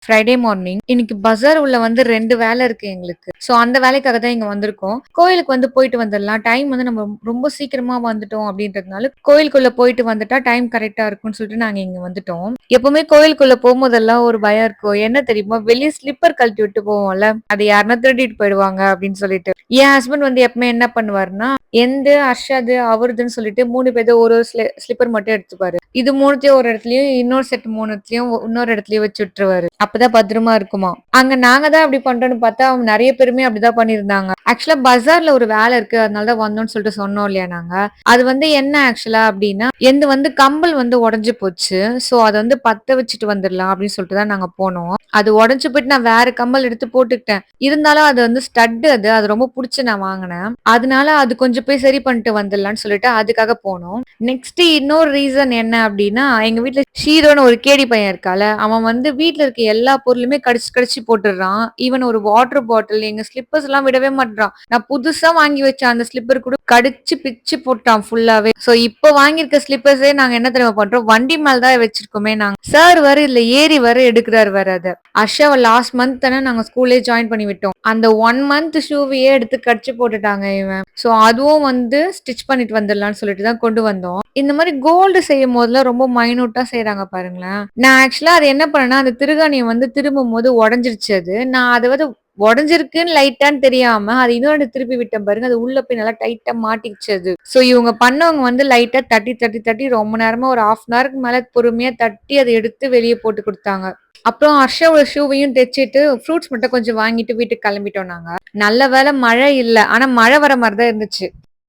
Friday morning. இன்னைக்கு பஜார் உள்ள வந்து 2 வேலை இருக்கு எங்களுக்கு. ஸோ அந்த வேலைக்காக தான் இங்க வந்திருக்கோம். கோயிலுக்கு வந்து போயிட்டு வந்துரலாம். டைம் வந்து நம்ம ரொம்ப சீக்கிரமா வந்துட்டோம் அப்படின்றதுனால, கோயிலுக்குள்ள போயிட்டு வந்துட்டா டைம் கரெக்ட்டா இருக்கும்னு சொல்லிட்டு நாங்க இங்க வந்துட்டோம். எப்பவுமே கோயிலுக்குள்ள போம்போதெல்லாம் ஒரு பயம் இருக்கும். என்ன தெரியுமா? வெளிய ஸ்லிப்பர் கழட்டி விட்டு போவோம்ல. அத யாருனா திருடிட்டு போயிடுவாங்க அப்படின்னு சொல்லிட்டு. என் ஹஸ்பண்ட் வந்து எப்பவுமே என்ன பண்ணுவாருன்னா, என்து, அர்ஷாது, அவருதுன்னு சொல்லிட்டு 3 பேர்து ஒரு ஒரு ஸ்லிப்பர் மட்டும் எடுத்துப்பாரு. இது 3த்தையும் ஒரு இடத்துலயும், இன்னொரு செட் 3த்தையும் இன்னொரு இடத்துலயும் வச்சு விட்டுருவாரு. அப்பதான் பத்திரமா இருக்குமா. அங்க நாங்க தான் அப்படி பண்றோம்னு பார்த்தா, அவங்க நெறைய பேருமே அப்படிதான் பண்ணியிருந்தாங்க. ஆக்சுவலா பஜார்ல ஒரு வேலை இருக்கு. அதனால தான் வந்தோம்னு சொல்லிட்டு சொன்னோம் இல்லையா நாங்க. அது வந்து என்ன ஆக்சுவலா அப்படின்னா, என்து வந்து கம்பல் வந்து உடைஞ்சு போச்சு. சோ அத வந்து பத்த வச்சுட்டு வந்துரலாம் அப்படின்னு சொல்லிட்டு தான் நாங்க போனோம். அது உடைஞ்சு போயிட்டு நான் வேற கம்மல் எடுத்து போட்டுக்கிட்டேன். இருந்தாலும் அது வந்து ஸ்டட் அது. அது ரொம்ப புடிச்சு நான் வாங்குனேன். அதனால அது கொஞ்சம் போய் சரி பண்ணிட்டு வந்துடலாம்னு சொல்லிட்டு அதுக்காக போனோம். நெக்ஸ்ட் இன்னொரு ரீசன் என்ன அப்டின்னா, எங்க வீட்ல ஷீரோன்னு ஒரு கேடி பையன் இருக்கான்ல, அவன் வந்து வீட்ல இருக்க எல்லா பொருளுமே கடிச்சு கடிச்சு போட்டுடுறான். ஈவன் ஒரு வாட்டர் பாட்டில், எங்க ஸ்லிப்பர்ஸ்லாம் விடவே மாட்றான். நான் புதுசா வாங்கி வச்ச அந்த ஸ்லிப்பர் கூட கடிச்சு பிச்சு போட்டான் ஃபுல்லாவே. சோ இப்போ வாங்கியிருக்க ஸ்லிப்பர்ஸே நாங்க என்ன தெரியுமா பண்றோம், வண்டி மேல தான் வச்சிருக்கோமே நாங்க. சார் வேற இதுல ஏறி வேற எடுக்குறாரு வேற அத. அர்ஷாவ லாஸ்ட் மந்த் தானே நாங்க ஸ்கூல்லே ஜாயின் பண்ணி விட்டோம். அந்த 1 மந்த் ஷூவையே எடுத்து கடிச்சு போட்டுட்டாங்க இவன். சோ அதுவும் வந்து ஸ்டிச் பண்ணிட்டு வந்துடலாம்னு சொல்லிட்டு தான் கொண்டு வந்தோம். இந்த மாரி கோல்டு செய்யும் போதெல்லாம் ரொம்ப மைனூட்டா செய்றாங்க பாருங்களேன். நான் ஆக்சுவலா அது என்ன பண்ணேன்னா, அந்த திருகாணிய வந்து திரும்பும்போது உடைஞ்சிருச்சு அது. நான் அத வந்து உடைஞ்சிருக்குன்னு லைட்டான்னு தெரியாம, அது இன்னொரு திருப்பி விட்டேன் பாருங்க. அது உள்ள போய் நல்லா டைட்டா மாட்டிக்கிச்சு அது. சோ இவங்க பண்ணவங்க வந்து லைட்டா தட்டி, தட்டி, தட்டி ரொம்ப நேரமா ஒரு 1/2 அன் ஹவருக்கு மேல பொறுமையா தட்டி அத எடுத்து வெளிய போட்டு குடுத்தாங்க. அப்புறம் ஹர்ஷாவோட ஷூவையும் தெச்சுட்டு, ஃப்ரூட்ஸ் மட்டும் கொஞ்சம் வாங்கிட்டு வீட்டுக்கு கிளம்பிட்டோம் நாங்க. நல்ல வேளை மழை இல்ல. ஆனா மழை வர மாரி தான் இருந்துச்சு.